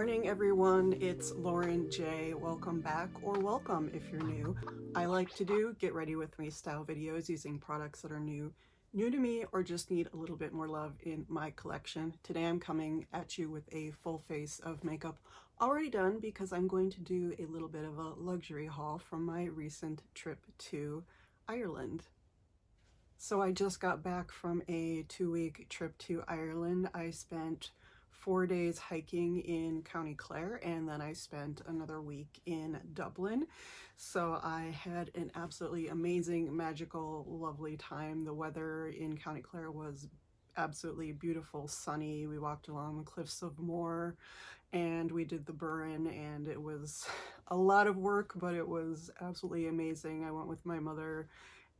morning, everyone. It's Lauren J. Welcome back, or welcome if you're new. I like to do get ready with me style videos using products that are new to me or just need a little bit more love in my collection. Today I'm coming at you with a full face of makeup already done because I'm going to do a little bit of a luxury haul from my recent trip to Ireland. So I just got back from a 2-week trip to Ireland. I spent 4 days hiking in County Clare, and then I spent another week in Dublin. So I had an absolutely amazing, magical, lovely time. The weather in County Clare was absolutely beautiful, sunny. We walked along the cliffs of Moher and we did the Burren, and it was a lot of work, but it was absolutely amazing. I went with my mother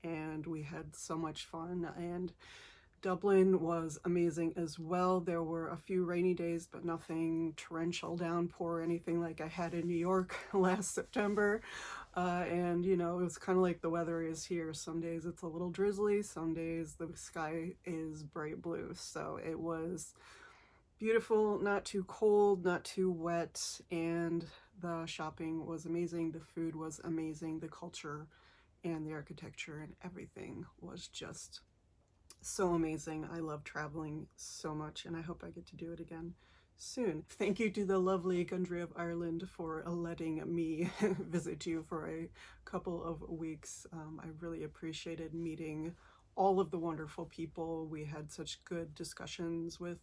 and we had so much fun, and Dublin was amazing as well. There were a few rainy days, but nothing torrential downpour or anything like I had in New York last September. And you know, it was kind of like the weather is here. Some days it's a little drizzly, some days the sky is bright blue. So it was beautiful, not too cold, not too wet, and the shopping was amazing. The food was amazing. The culture and the architecture and everything was just so amazing. I love traveling so much, and I hope I get to do it again soon. Thank you to the lovely country of Ireland for letting me visit you for a couple of weeks. I really appreciated meeting all of the wonderful people. We had such good discussions with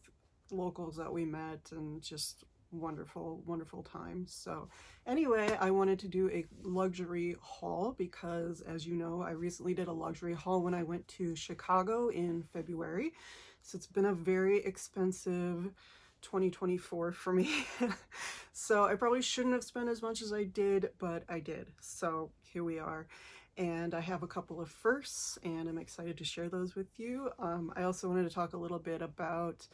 locals that we met, and just wonderful times. So anyway, I wanted to do a luxury haul because, as you know, I recently did a luxury haul when I went to Chicago in February. So it's been a very expensive 2024 for me. So I probably shouldn't have spent as much as I did, but I did. So here we are. And I have a couple of firsts, and I'm excited to share those with you. I also wanted to talk a little bit about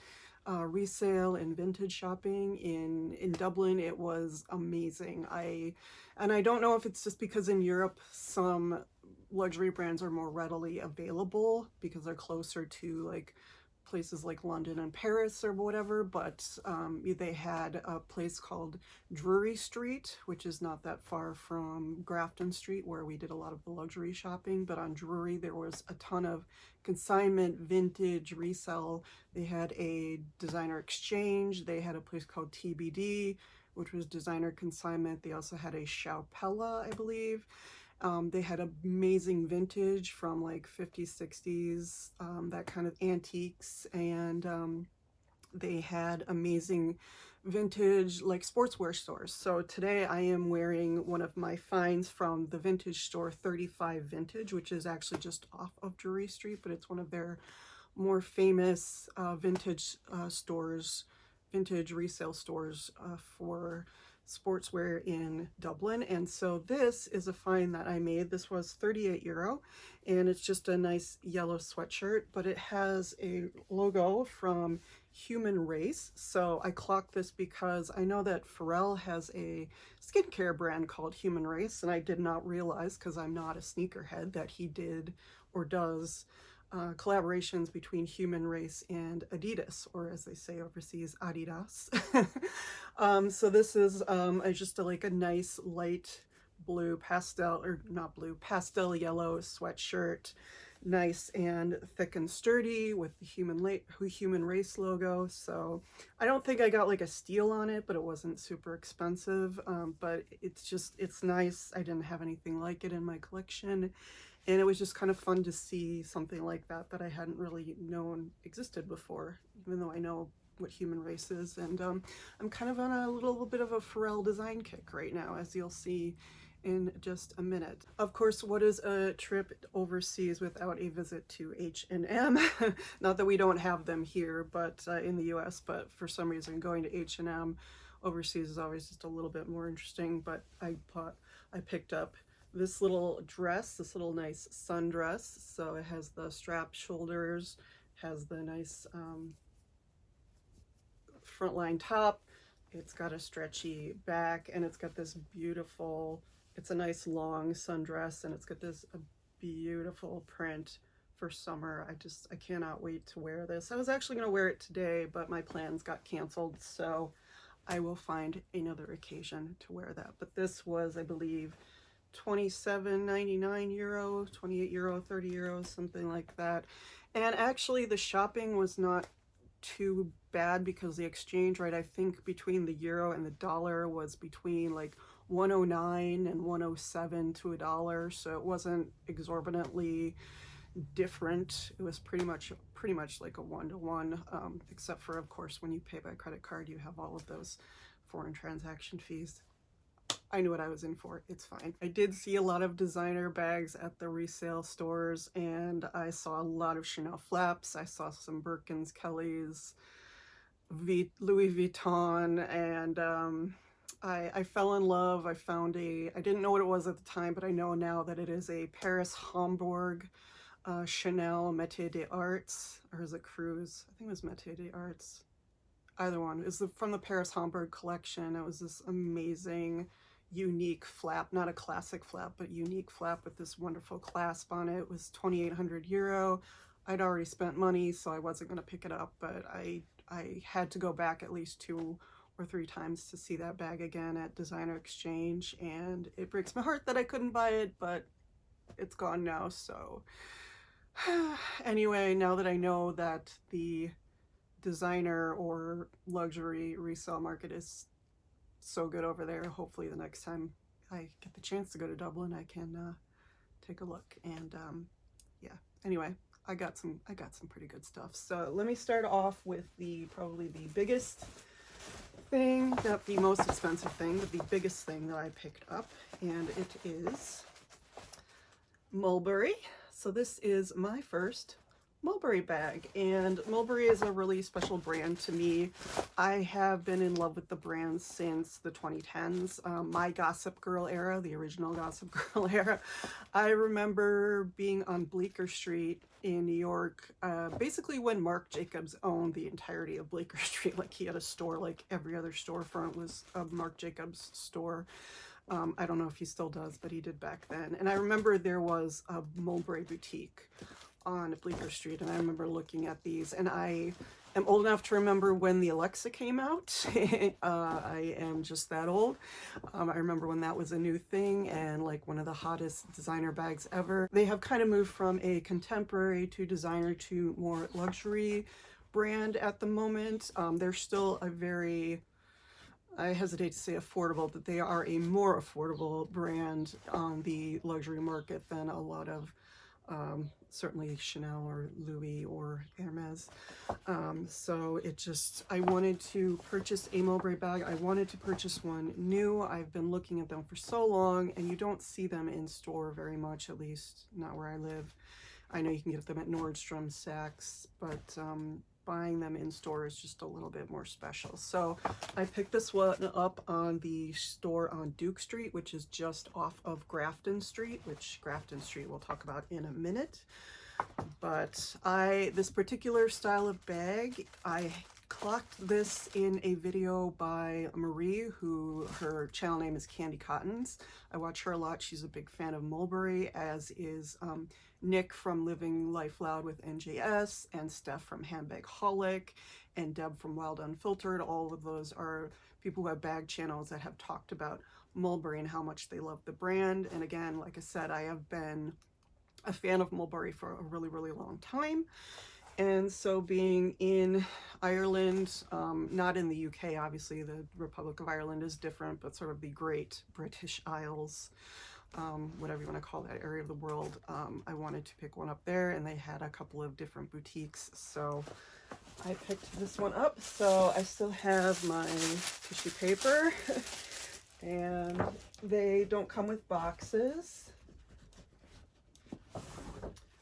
resale and vintage shopping in Dublin. It was amazing. I don't know if it's just because in Europe some luxury brands are more readily available because they're closer to like places like London and Paris or whatever, but they had a place called Drury Street, which is not that far from Grafton Street, where we did a lot of the luxury shopping. But on Drury there was a ton of consignment, vintage, resell. They had a designer exchange. They had a place called TBD, which was designer consignment. They also had a Schaupella, I believe. They had amazing vintage from like 50s, 60s, that kind of antiques, and they had amazing vintage like sportswear stores. So today I am wearing one of my finds from the vintage store 35 Vintage, which is actually just off of Drury Street, but it's one of their more famous vintage stores, vintage resale stores for sportswear in Dublin. And so this is a find that I made. This was 38 euro, and it's just a nice yellow sweatshirt, but it has a logo from Human Race. So I clocked this because I know that Pharrell has a skincare brand called Human Race, and I did not realize, because I'm not a sneakerhead, that he did or does collaborations between Human Race and Adidas, or as they say overseas, Adidas. So this is just like a nice light blue pastel, or not blue, pastel yellow sweatshirt, nice and thick and sturdy with the Human Race logo. So I don't think I got like a steal on it, but it wasn't super expensive. But it's nice. I didn't have anything like it in my collection, and it was just kind of fun to see something like that I hadn't really known existed before, even though I know what Human Race is. And I'm kind of on a little bit of a Pharrell design kick right now, as you'll see in just a minute. Of course, what is a trip overseas without a visit to H&M? Not that we don't have them here, but in the US, but for some reason going to H&M overseas is always just a little bit more interesting. But I picked up this little dress, this little nice sundress. So it has the strapped shoulders, has the nice frontline top. It's got a stretchy back, and it's got this beautiful, it's a nice long sundress, and it's got this beautiful print for summer. I cannot wait to wear this. I was actually going to wear it today, but my plans got canceled, so I will find another occasion to wear that. But this was, I believe, 27.99 euro, 28 euro, 30 euros, something like that. And actually the shopping was not too bad because the exchange rate, I think, between the euro and the dollar was between like 109 and 107 to a dollar, so it wasn't exorbitantly different. It was pretty much like a one-to-one, except for, of course, when you pay by credit card, you have all of those foreign transaction fees. I knew what I was in for. It's fine. I did see a lot of designer bags at the resale stores, and I saw a lot of Chanel flaps. I saw some Birkins, Kellys, Louis Vuitton, and I fell in love. I found I didn't know what it was at the time, but I know now that it is a Paris Hamburg Chanel Métier d'Arts, or is it Cruise? I think it was Métier d'Arts. Either one. It's from the Paris Hamburg collection. It was this amazing, unique flap, not a classic flap, but unique flap with this wonderful clasp on it. It was 2,800 euro. I'd already spent money, so I wasn't going to pick it up, but I had to go back at least 2 or 3 times to see that bag again at Designer Exchange, and it breaks my heart that I couldn't buy it, but it's gone now. So anyway, now that I know that the designer or luxury resale market is so good over there, hopefully the next time I get the chance to go to Dublin, I can take a look. And yeah, anyway, I got some pretty good stuff. So let me start off with probably the biggest thing, not the most expensive thing, but the biggest thing that I picked up, and it is Mulberry. So this is my first Mulberry bag, and Mulberry is a really special brand to me. I have been in love with the brand since the 2010s, my Gossip Girl era, the original Gossip Girl era. I remember being on Bleecker Street in New York, basically when Marc Jacobs owned the entirety of Bleecker Street. Like, he had a store, like every other storefront was a Marc Jacobs store. I don't know if he still does, but he did back then. And I remember there was a Mulberry boutique on Bleecker Street, and I remember looking at these, and I am old enough to remember when the Alexa came out. I am just that old. I remember when that was a new thing and like one of the hottest designer bags ever. They have kind of moved from a contemporary to designer to more luxury brand at the moment. They're still a very, I hesitate to say affordable, but they are a more affordable brand on the luxury market than a lot of certainly Chanel or Louis or Hermes. So it just, I wanted to purchase a Mulberry bag. I wanted to purchase one new. I've been looking at them for so long, and you don't see them in store very much, at least not where I live. I know you can get them at Nordstrom, Saks, but buying them in store is just a little bit more special. So I picked this one up on the store on Duke Street, which is just off of Grafton Street, which Grafton Street we'll talk about in a minute. But this particular style of bag, I clocked this in a video by Marie, who her channel name is Candy Cottons. I watch her a lot. She's a big fan of Mulberry, as is Nick from Living Life Loud with NJS, and Steph from Handbagaholic, and Deb from Wild Unfiltered. All of those are people who have bag channels that have talked about Mulberry and how much they love the brand. And again, like I said, I have been a fan of Mulberry for a really, really long time. And so being in Ireland, not in the UK, obviously the Republic of Ireland is different, but sort of the Great British Isles, whatever you want to call that area of the world, I wanted to pick one up there, and they had a couple of different boutiques, so I picked this one up. So I still have my tissue paper, and they don't come with boxes.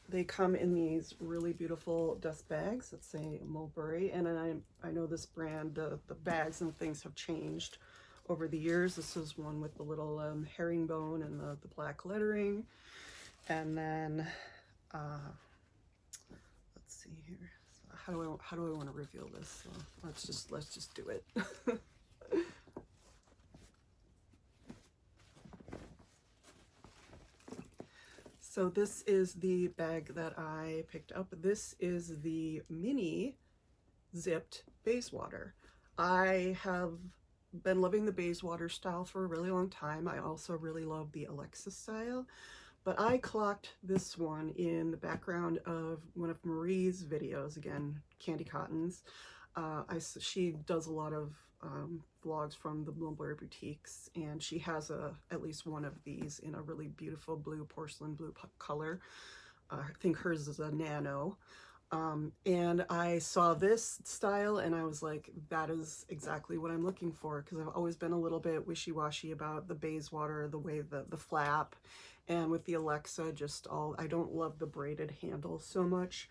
They come in these really beautiful dust bags that say Mulberry, and I know this brand, the bags and things have changed over the years. This is one with the little herringbone and the black lettering. And then let's see here. How do I want to reveal this? Let's just do it. So this is the bag that I picked up. This is the mini zipped Baywater. I have been loving the Baywater style for a really long time. I also really love the Alexa style, but I clocked this one in the background of one of Marie's videos, again, Candy Cottons. She does a lot of vlogs from the Mulberry boutiques, and she has at least one of these in a really beautiful blue, porcelain blue color. I think hers is a nano. And I saw this style and I was like, that is exactly what I'm looking for, because I've always been a little bit wishy-washy about the Baywater, the way the flap, and with the Alexa, I don't love the braided handle so much.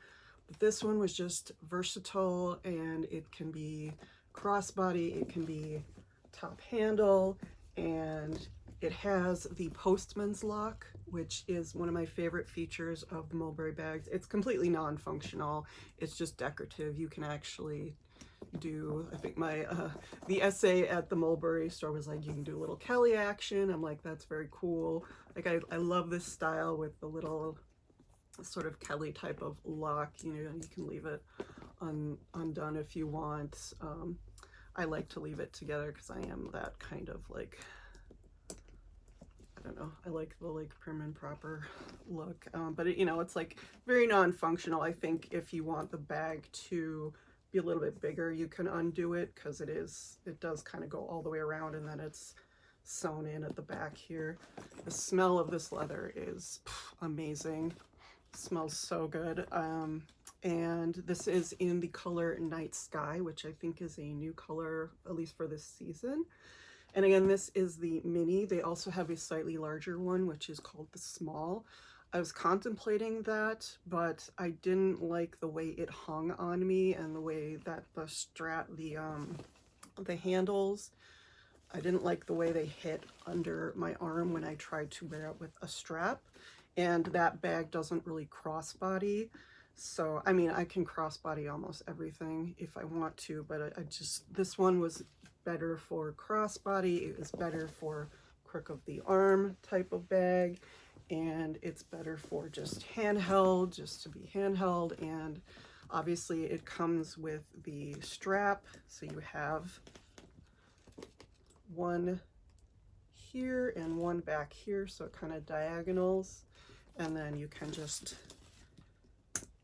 But this one was just versatile, and it can be crossbody, it can be top handle, and it has the postman's lock, which is one of my favorite features of the Mulberry bags. It's completely non-functional. It's just decorative. You can actually do, I think the essay at the Mulberry store was like, you can do a little Kelly action. I'm like, that's very cool. Like, I love this style with the little sort of Kelly type of lock. You know, you can leave it undone if you want. I like to leave it together because I am that kind of like, I don't know, I like the like prim and proper look, but it, you know, it's like very non-functional. I think if you want the bag to be a little bit bigger, you can undo it, because it does kind of go all the way around, and then it's sewn in at the back here. The smell of this leather is amazing. It smells so good. And this is in the color Night Sky, which I think is a new color, at least for this season. And again, this is the mini. They also have a slightly larger one, which is called the small. I was contemplating that, but I didn't like the way it hung on me, and the way that the handles, I didn't like the way they hit under my arm when I tried to wear it with a strap. And that bag doesn't really crossbody. So, I mean, I can crossbody almost everything if I want to, but this one was better for crossbody. It was better for crook of the arm type of bag, and it's better for just handheld, just to be handheld. And obviously it comes with the strap, so you have one here and one back here, so it kind of diagonals, and then you can just,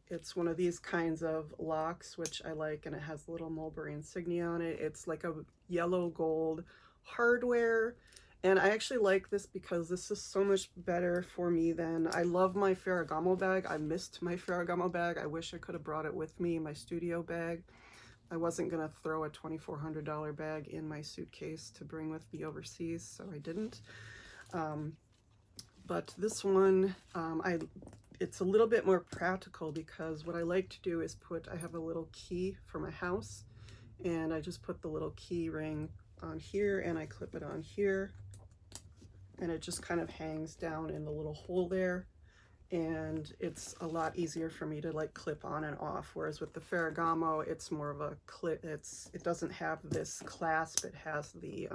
it's one of these kinds of locks, which I like, and it has a little Mulberry insignia on it. It's like a yellow gold hardware, and I actually like this because this is so much better for me than, I love my Ferragamo bag. I missed my Ferragamo bag. I wish I could have brought it with me, my studio bag. I wasn't gonna throw a $2,400 bag in my suitcase to bring with me overseas, so I didn't. But this one, it's a little bit more practical, because what I like to do is I have a little key for my house, and I just put the little key ring on here, and I clip it on here, and it just kind of hangs down in the little hole there, and it's a lot easier for me to like clip on and off. Whereas with the Ferragamo, it's more of a clip. It doesn't have this clasp. It has the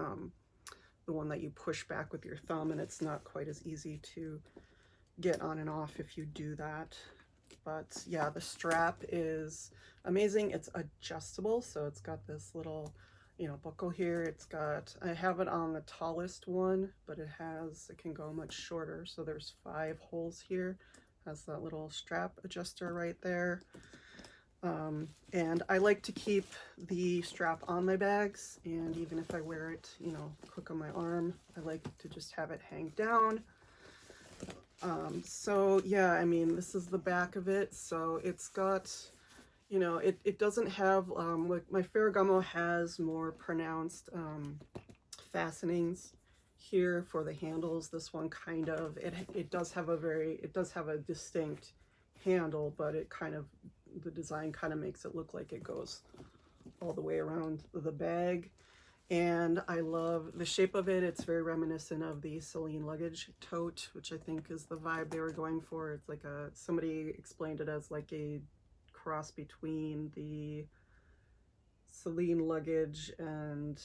one that you push back with your thumb, and it's not quite as easy to get on and off if you do that. But yeah, the strap is amazing. It's adjustable, so it's got this little, you know, buckle here. I have it on the tallest one, but it can go much shorter. So there's 5 holes here. Has that little strap adjuster right there. And I like to keep the strap on my bags, and even if I wear it, you know, quick on my arm, I like to just have it hang down. So yeah, I mean, this is the back of it. So it's got, you know, it doesn't have, like my Ferragamo has more pronounced fastenings here for the handles. This one kind of, it does have a distinct handle, but the design kind of makes it look like it goes all the way around the bag. And I love the shape of it. It's very reminiscent of the Celine luggage tote, which I think is the vibe they were going for. It's like somebody explained it as like a cross between the Celine luggage and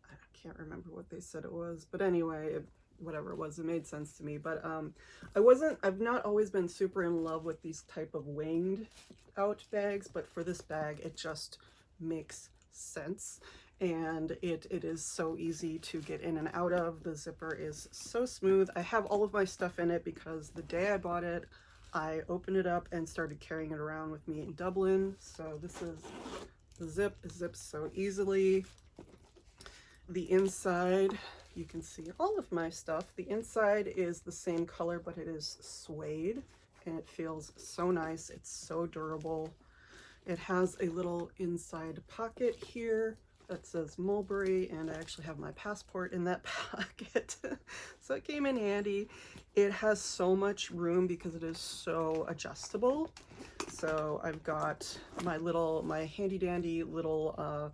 I can't remember what they said it was, but anyway, whatever it was, it made sense to me. But I've not always been super in love with these type of winged out bags, but for this bag, it just makes sense. and it is so easy to get in and out of. The zipper is so smooth. I have all of my stuff in it because the day I bought it, I opened it up and started carrying it around with me in Dublin. So this is the zip. It zips so easily. The inside, you can see all of my stuff. The inside is the same color, but it is suede, and it feels so nice. It's so durable. It has a little inside pocket here that says Mulberry, and I actually have my passport in that pocket. So it came in handy. It has so much room because it is so adjustable. So I've got my handy dandy little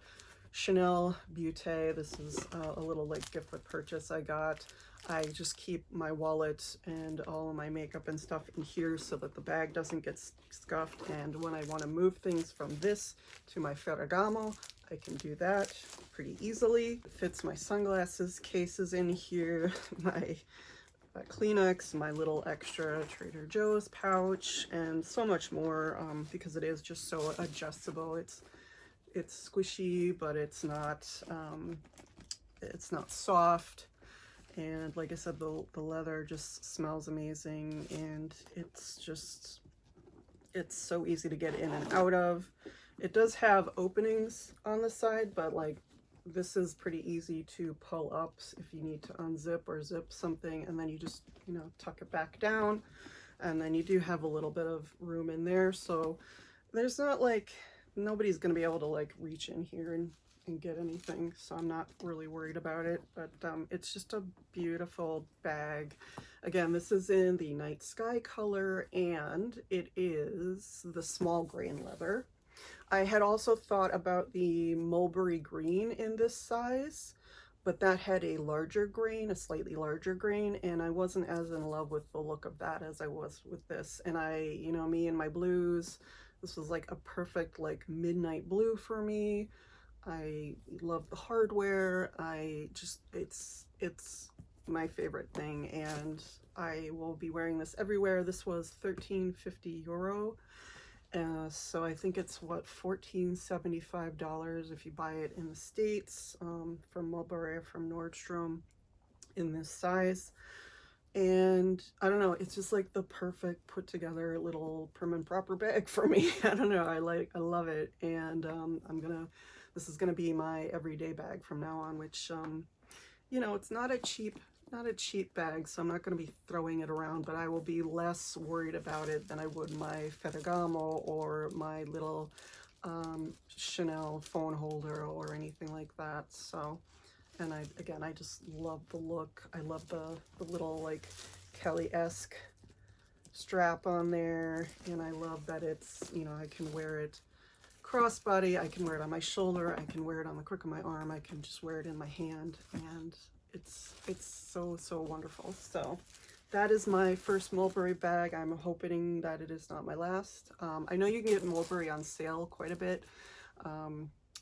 Chanel Beauté. This is a little like gift with purchase I got. I just keep my wallet and all of my makeup and stuff in here so that the bag doesn't get scuffed. And when I want to move things from this to my Ferragamo, I can do that pretty easily. It fits my sunglasses cases in here, my Kleenex, my little extra Trader Joe's pouch, and so much more because it is just so adjustable. It's squishy, but it's not soft. And like I said, the leather just smells amazing, and it's so easy to get in and out of. It does have openings on the side, but like this is pretty easy to pull up if you need to unzip or zip something, and then you just, you know, tuck it back down, and then you do have a little bit of room in there. So there's not like, nobody's gonna be able to like reach in here and get anything, so I'm not really worried about it. But it's just a beautiful bag. Again, this is in the night sky color, and it is the small grain leather. I had also thought about the mulberry green in this size, but that had a larger grain, a slightly larger grain, and I wasn't as in love with the look of that as I was with this. And you know, me and my blues, this was like a perfect like midnight blue for me. I love the hardware. It's my favorite thing, and I will be wearing this everywhere. This was €13.50. So I think it's what, $14.75 if you buy it in the States, from Mulberry or from Nordstrom in this size. And I don't know, it's just like the perfect put together little prim and proper bag for me. I don't know, I love it. And this is gonna be my everyday bag from now on, which you know, it's not a cheap bag, so I'm not going to be throwing it around, but I will be less worried about it than I would my Ferragamo or my little Chanel phone holder or anything like that. So, and I just love the look. I love the little like Kelly-esque strap on there, and I love that it's, you know, I can wear it crossbody, I can wear it on my shoulder, I can wear it on the crook of my arm, I can just wear it in my hand, and it's so wonderful. So that is my first Mulberry bag. I'm hoping that it is not my last. I know you can get Mulberry on sale quite a bit.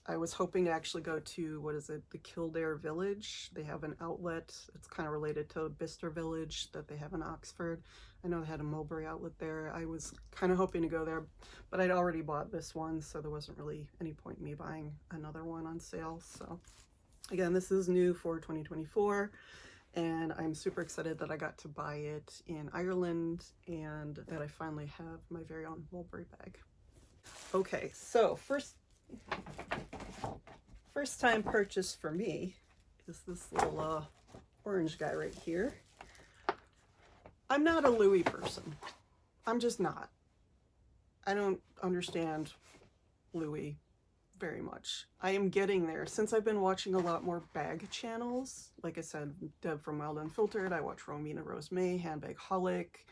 I was hoping to actually go to, what is it, the Kildare Village. They have an outlet. It's kind of related to Bicester Village that they have in Oxford. I know they had a Mulberry outlet there. I was kind of hoping to go there, but I'd already bought this one, so there wasn't really any point in me buying another one on sale. So again, this is new for 2024, and I'm super excited that I got to buy it in Ireland and that I finally have my very own Mulberry bag. Okay, so first time purchase for me is this little orange guy right here. I'm not a Louis person. I'm just not. I don't understand Louis very much. I am getting there. Since I've been watching a lot more bag channels, like I said, Deb from Wild Unfiltered, I watch Romina Rose May, Handbag Holic,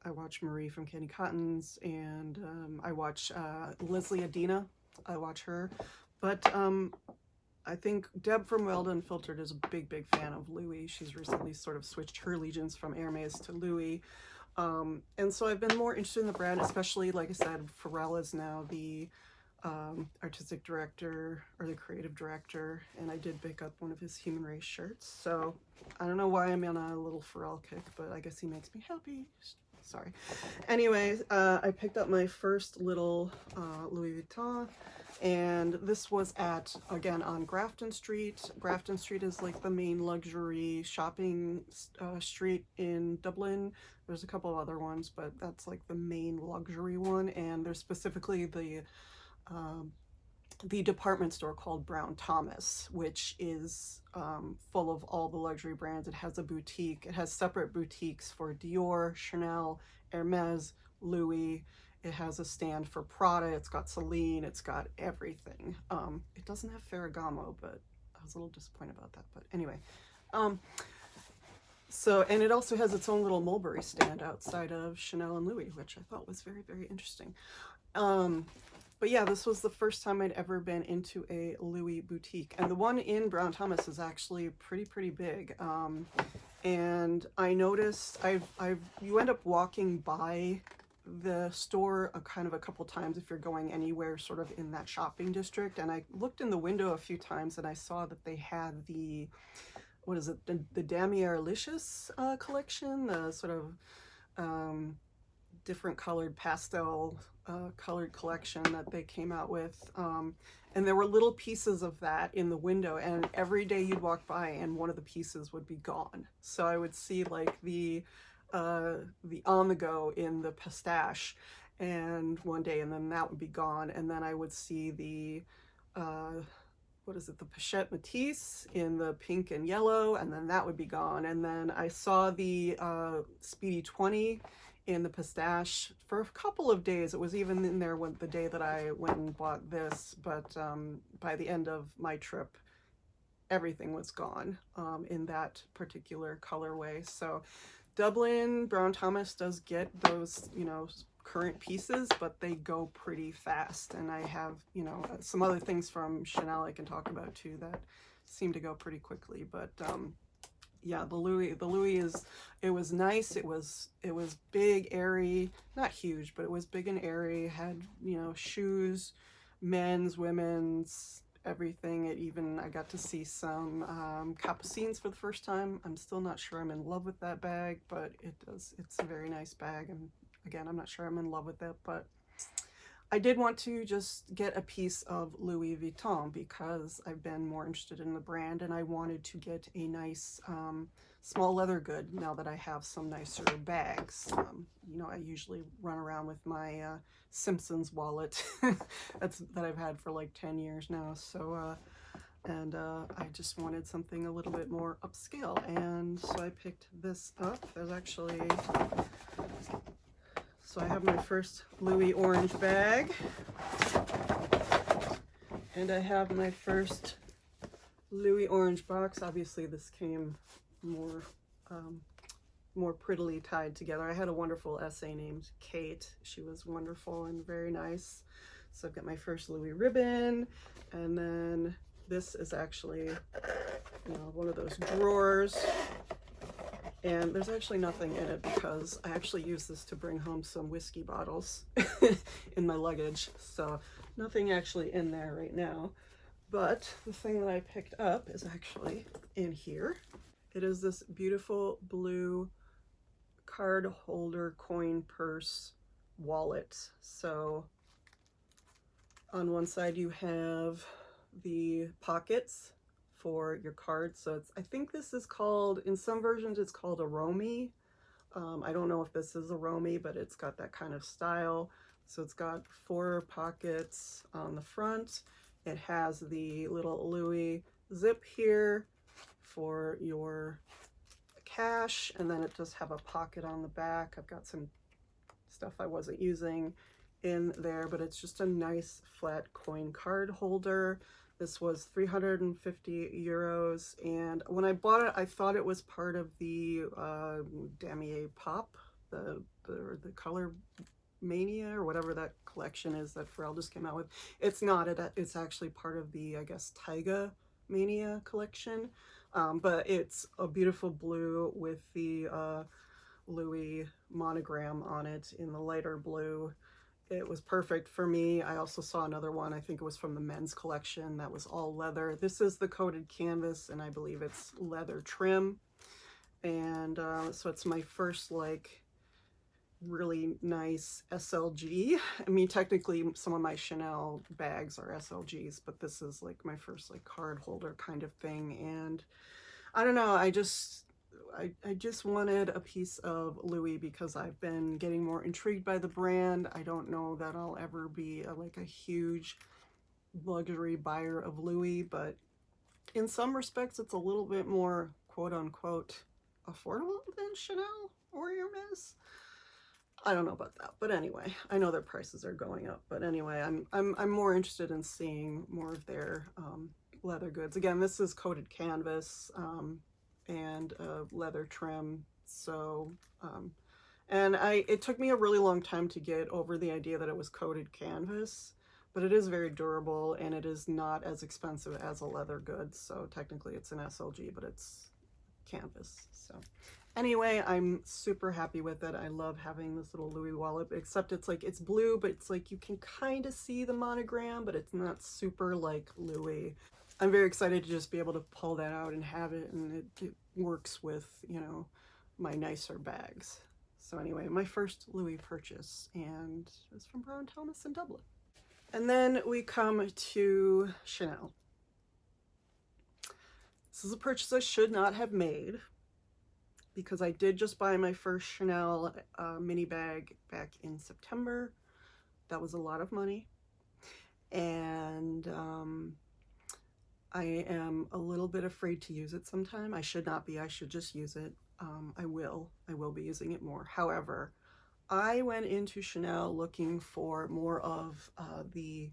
I watch Marie from Candy Cottons, and I watch Leslie Adina. I watch her. But I think Deb from Wild Unfiltered is a big fan of Louis. She's recently sort of switched her allegiance from Hermes to Louis. And so I've been more interested in the brand, especially, like I said, Pharrell is now the artistic director or the creative director, and I did pick up one of his Human Race shirts. So I don't know why I'm on a little Pharrell kick, but I guess he makes me happy. Sorry. Anyways, I picked up my first little Louis Vuitton, And this was at, again, on Grafton Street. Grafton Street is like the main luxury shopping street in Dublin. There's a couple of other ones, but that's like the main luxury one. And there's specifically the department store called Brown Thomas, which is full of all the luxury brands. It has a boutique. It has separate boutiques for Dior, Chanel, Hermes, Louis. It has a stand for Prada. It's got Celine. It's got everything. It doesn't have Ferragamo, but I was a little disappointed about that. But anyway, so, and it also has its own little Mulberry stand outside of Chanel and Louis, which I thought was very, very interesting. But yeah, this was the first time I'd ever been into a Louis boutique, and the one in Brown Thomas is actually pretty big. And I noticed you end up walking by the store kind of a couple times if you're going anywhere sort of in that shopping district. And I looked in the window a few times and I saw that they had the, what is it, the Damier-licious collection, the sort of different colored pastel colored collection that they came out with. And there were little pieces of that in the window, and every day you'd walk by and one of the pieces would be gone. So I would see like the on the go in the pistache and one day, and then that would be gone. And then I would see the what is it, the Pochette Matisse in the pink and yellow, and then that would be gone. And then I saw the Speedy 20 in the pistache for a couple of days. It was even in there the day that I went and bought this, but by the end of my trip everything was gone in that particular colorway. So Dublin, Brown Thomas does get those, you know, current pieces, but they go pretty fast. And I have, you know, some other things from Chanel I can talk about too that seem to go pretty quickly. But yeah, the Louis is, it was nice. It was big, airy, not huge, but it was big and airy. Had, you know, shoes, men's, women's, everything. It even, I got to see some capucines for the first time. I'm still not sure I'm in love with that bag, but it's a very nice bag. And again, I'm not sure I'm in love with it, but I did want to just get a piece of Louis Vuitton because I've been more interested in the brand, and I wanted to get a nice small leather good now that I have some nicer bags. You know, I usually run around with my Simpsons wallet that I've had for like 10 years now. So, I just wanted something a little bit more upscale, and so I picked this up. There's actually, so I have my first Louis orange bag, and I have my first Louis orange box. Obviously this came more prettily tied together. I had a wonderful SA named Kate. She was wonderful and very nice. So I've got my first Louis ribbon, and then this is actually, you know, one of those drawers. And there's actually nothing in it because I actually use this to bring home some whiskey bottles in my luggage. So nothing actually in there right now. But the thing that I picked up is actually in here. It is this beautiful blue card holder coin purse wallet. So on one side you have the pockets for your cards. So it's, I think this is called, in some versions it's called a romy. I don't know if this is a romy, but it's got that kind of style. So it's got 4 pockets on the front. It has the little Louis zip here for your cash, and then it does have a pocket on the back. I've got some stuff I wasn't using in there, but it's just a nice flat coin card holder. This was 350 euros, and when I bought it, I thought it was part of the Damier Pop, the Color Mania, or whatever that collection is that Pharrell just came out with. It's not. It's actually part of the, I guess, Taiga Mania collection, but it's a beautiful blue with the Louis monogram on it in the lighter blue. It was perfect for me. I also saw another one, I think it was from the men's collection, that was all leather. This is the coated canvas, and I believe it's leather trim. And so it's my first like really nice SLG. I mean, technically some of my Chanel bags are SLGs, but this is like my first like card holder kind of thing. And I don't know, I just wanted a piece of Louis because I've been getting more intrigued by the brand. I don't know that I'll ever be like a huge luxury buyer of Louis, but in some respects it's a little bit more quote unquote affordable than Chanel or Hermes. I don't know about that, but anyway, I know their prices are going up, but anyway, I'm more interested in seeing more of their leather goods. Again, this is coated canvas and leather trim. So and it took me a really long time to get over the idea that it was coated canvas, but it is very durable and it is not as expensive as a leather good. So technically it's an SLG, but it's canvas. So anyway, I'm super happy with it. I love having this little Louis wallet, except it's like, it's blue, but it's like you can kind of see the monogram, but it's not super like Louis. I'm very excited to just be able to pull that out and have it, and it works with, you know, my nicer bags. So anyway, my first Louis purchase, and it's from Brown Thomas in Dublin. And then we come to Chanel. This is a purchase I should not have made because I did just buy my first Chanel mini bag back in September. That was a lot of money. And I am a little bit afraid to use it sometime. I should not be. I should just use it. I will be using it more. However, I went into Chanel looking for more of the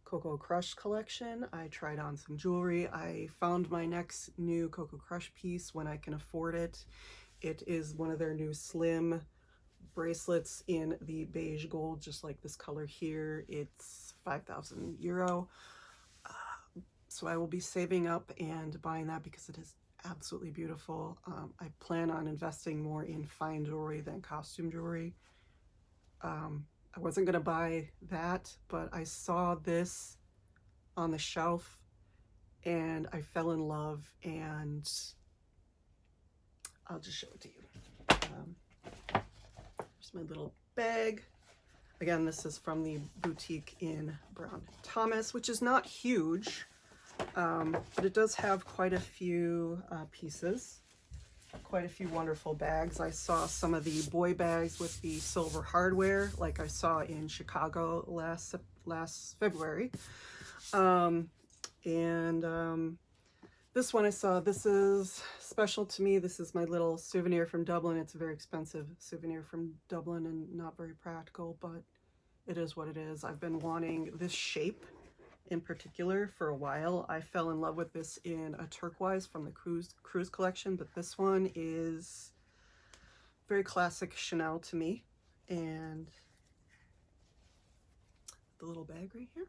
Coco Crush collection. I tried on some jewelry. I found my next new Coco Crush piece when I can afford it. It is one of their new slim bracelets in the beige gold, just like this color here. It's 5,000 euro. So I will be saving up and buying that because it is absolutely beautiful. I plan on investing more in fine jewelry than costume jewelry. I wasn't gonna buy that, but I saw this on the shelf and I fell in love, and I'll just show it to you. Here's my little bag. Again, this is from the boutique in Brown Thomas, which is not huge, but it does have quite a few pieces. Quite a few wonderful bags. I saw some of the boy bags with the silver hardware like I saw in Chicago last February. This one I saw, this is special to me. This is my little souvenir from Dublin. It's a very expensive souvenir from Dublin and not very practical, but it is what it is. I've been wanting this shape in particular for a while. I fell in love with this in a turquoise from the cruise collection, but this one is very classic Chanel to me. And the little bag right here.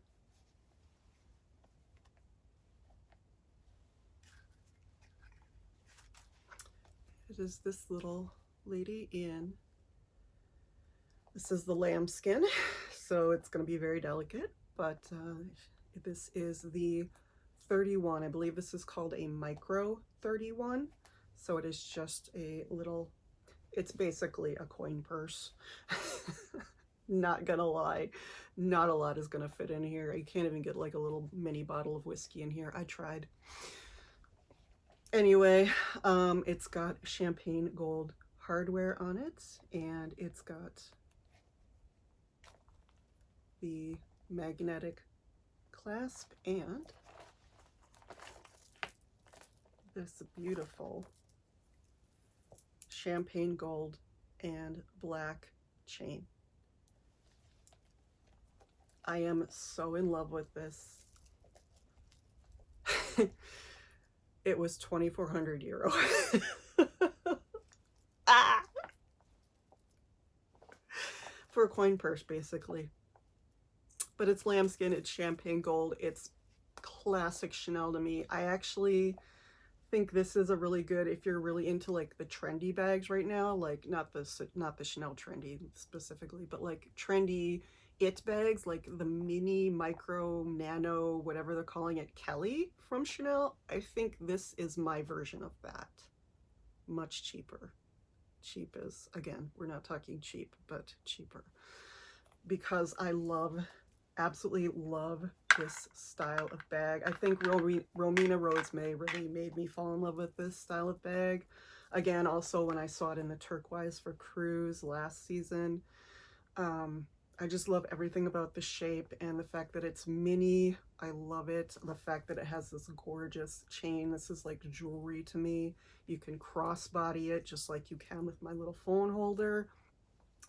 It is this little lady in, this is the lambskin, so it's going to be very delicate, but this is the 31. I believe this is called a micro 31. So it is just a little, it's basically a coin purse. Not gonna lie, not a lot is gonna fit in here. You can't even get like a little mini bottle of whiskey in here. I tried. Anyway, it's got champagne gold hardware on it, and it's got the magnetic clasp and this beautiful champagne gold and black chain. I am so in love with this. It was 2,400 euro. Ah! For a coin purse, basically. But it's lambskin, it's champagne gold, it's classic Chanel to me. I actually think this is a really good, if you're really into like the trendy bags right now, like not the Chanel trendy specifically, but like trendy it bags, like the mini, micro, nano, whatever they're calling it, Kelly from Chanel. I think this is my version of that. Much cheaper. cheap is, again, we're not talking cheap, but cheaper, because I absolutely love this style of bag. I think Romina Rose May really made me fall in love with this style of bag. Again, also when I saw it in the turquoise for cruise last season. I just love everything about the shape and the fact that it's mini. I love it. The fact that it has this gorgeous chain. This is like jewelry to me. You can crossbody it just like you can with my little phone holder.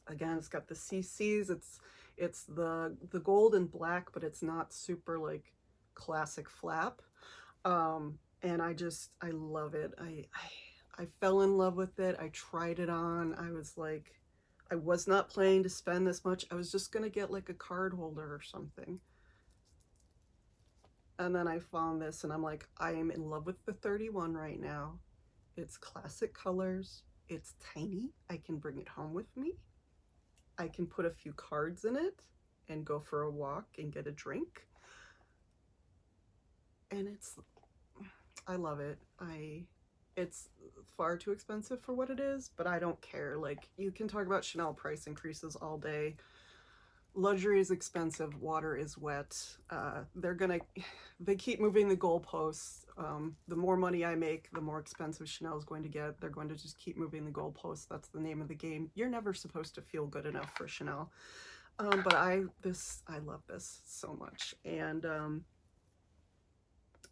Again, it's got the CCs. It's the gold and black, but it's not super like classic flap. And I love it. I fell in love with it. I tried it on. I was like, I was not planning to spend this much. I was just gonna get like a card holder or something. And then I found this and I'm like, I am in love with the 31 right now. It's classic colors. It's tiny. I can bring it home with me. I can put a few cards in it and go for a walk and get a drink. And I love it. It's far too expensive for what it is, but I don't care. Like, you can talk about Chanel price increases all day. Luxury is expensive, water is wet. They keep moving the goalposts. The more money I make, the more expensive Chanel is going to get. They're going to just keep moving the goalposts. That's the name of the game. You're never supposed to feel good enough for Chanel. But I love this so much. And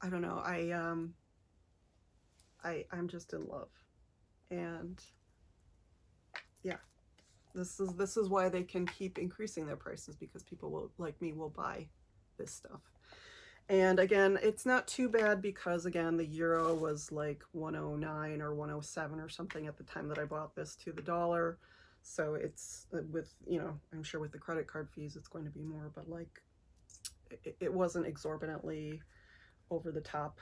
I don't know, I'm just in love. And yeah, this is why they can keep increasing their prices, because people like me will buy this stuff. And again, it's not too bad, because again, the euro was like 109 or 107 or something at the time that I bought this to the dollar. So it's with, you know, I'm sure with the credit card fees, it's going to be more, but like it wasn't exorbitantly over the top.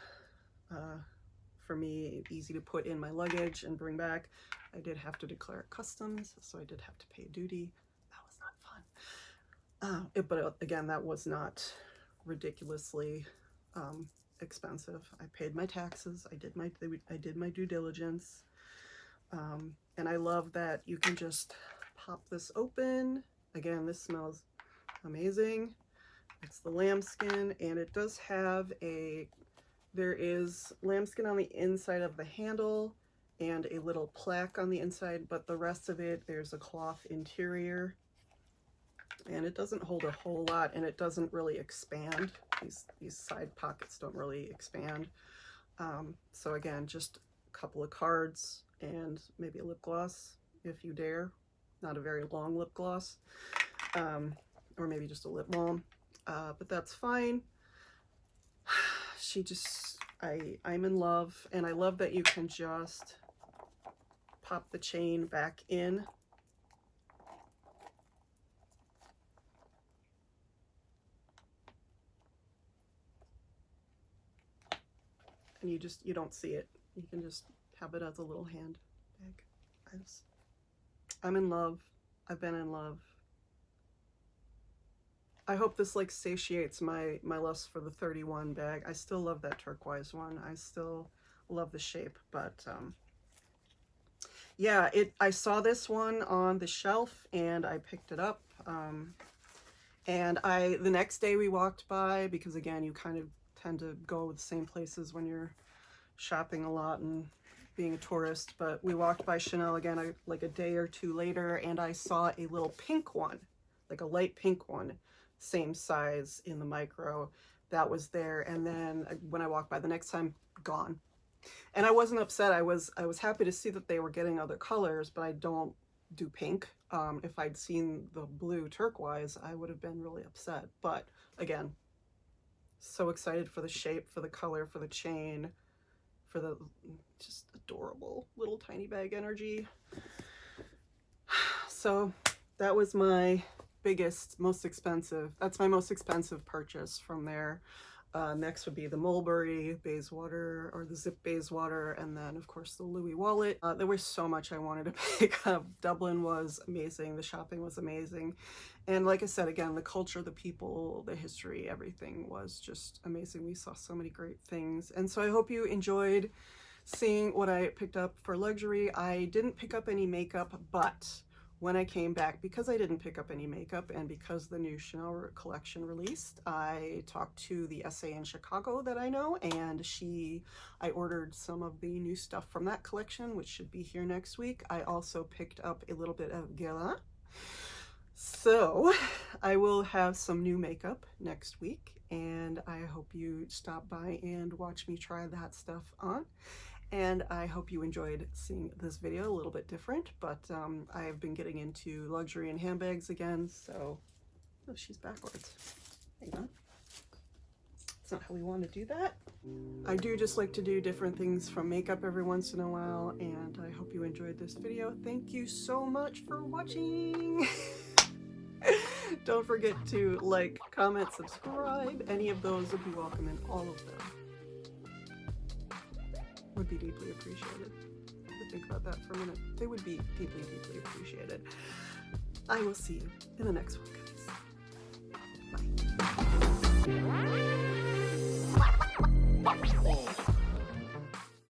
For me, easy to put in my luggage and bring back. I did have to declare customs, so I did have to pay duty. That was not fun. But again, that was not ridiculously expensive. I paid my taxes. I did my due diligence. And I love that you can just pop this open. Again, this smells amazing. It's the lambskin, and it does have there is lambskin on the inside of the handle and a little plaque on the inside, but the rest of it, there's a cloth interior. And it doesn't hold a whole lot, and it doesn't really expand. These side pockets don't really expand. So again, just a couple of cards and maybe a lip gloss, if you dare. Not a very long lip gloss. Or maybe just a lip balm. But that's fine. I'm in love, and I love that you can just pop the chain back in. And you don't see it. You can just have it as a little hand bag. I'm in love. I've been in love. I hope this like satiates my lust for the 31 bag. I still love that turquoise one. I still love the shape, but yeah, I saw this one on the shelf and I picked it up. And the next day we walked by, because again, you kind of tend to go the same places when you're shopping a lot and being a tourist, but we walked by Chanel again like a day or two later, and I saw a little pink one, like a light pink one, same size in the micro, that was there. And then when I walked by the next time, gone. And I wasn't upset. I was happy to see that they were getting other colors, but I don't do pink. If I'd seen the blue turquoise, I would have been really upset. But again, so excited for the shape, for the color, for the chain, for the just adorable little tiny bag energy. So that was my most expensive purchase from there. Next would be the Mulberry Baywater, or the Zip Baywater, and then of course the Louis wallet. There was so much I wanted to pick up. Dublin was amazing, the shopping was amazing, and like I said, again, the culture, the people, the history, everything was just amazing. We saw so many great things, and so I hope you enjoyed seeing what I picked up for luxury. I didn't pick up any makeup, but when I came back, because I didn't pick up any makeup and because the new Chanel collection released, I talked to the SA in Chicago that I know, and I ordered some of the new stuff from that collection, which should be here next week. I also picked up a little bit of Guerlain. So I will have some new makeup next week, and I hope you stop by and watch me try that stuff on. And I hope you enjoyed seeing this video, a little bit different, but I've been getting into luxury and handbags again, so... Oh, she's backwards. Hang on. That's not how we want to do that. I do just like to do different things from makeup every once in a while, and I hope you enjoyed this video. Thank you so much for watching! Don't forget to like, comment, subscribe. Any of those would be welcome, and all of them would be deeply appreciated. Think about that for a minute. They would be deeply, deeply appreciated. I will see you in the next one.